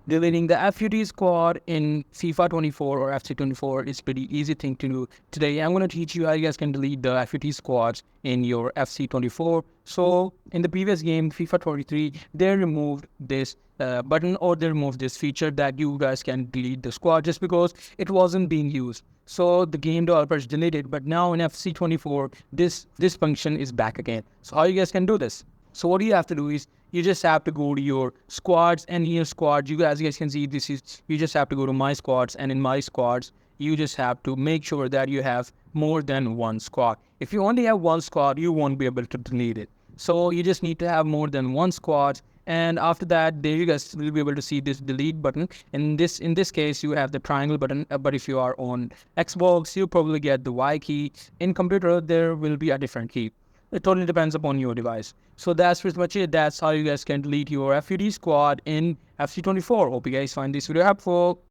Deleting the FUT squad in FIFA 24 or FC 24 is pretty easy thing to do. Today, I'm going to teach you how you guys can delete the FUT squads in your FC 24. So, in the previous game, FIFA 23, they removed this button, or they removed this feature that you guys can delete the squad just because it wasn't being used. So the game developers deleted, but now in FC 24, this function is back again. So how you guys can do this? So what you have to do is you just have to go to your squads, and in your squads, as you guys can see, this is, you just have to go to my squads, and in my squads, you just have to make sure that you have more than one squad. If you only have one squad, you won't be able to delete it. So you just need to have more than one squad. And after that, there you guys will be able to see this delete button. In this case, you have the triangle button. But if you are on Xbox, you probably get the Y key. In computer, there will be a different key. It totally depends upon your device. So that's pretty much it. That's how you guys can delete your FUD squad in FC 24. Hope you guys find this video helpful.